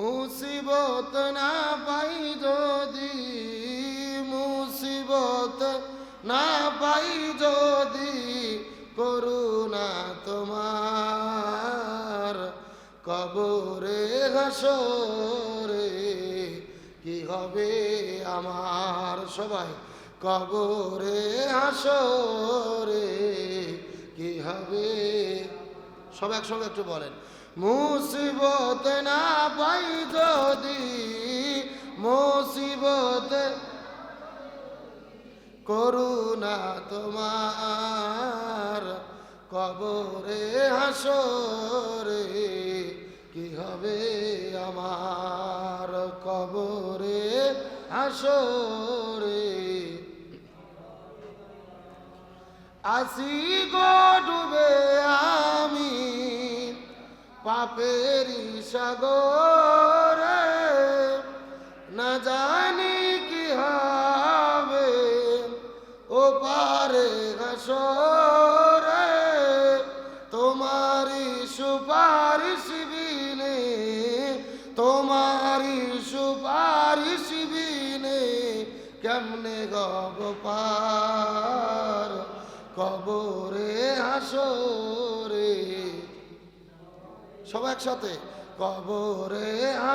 মুসিবত না পাই যদি, মুসিবত না পাই যদি, করুণা তোমার কবরে হাসরে কি হবে আমার। সবাই কবরে হাসরে কি হবে, সব একসঙ্গে একটু বলেন। মুসিবত না পাই যদি, মুসিবত করুণা তোমার কবরে হাসরে কি হবে আমার, কবরে হাসরে। আসি গো ডুবে আমি পাপেরি সাগরে, না জানি কি হবে ও পারে হাসরে। তোমারি সুপারিশ বিনে, তোমারি সুপারিশ বিনে কেমনে গব পার কবরে হাসরে। সব একসাথে কবরে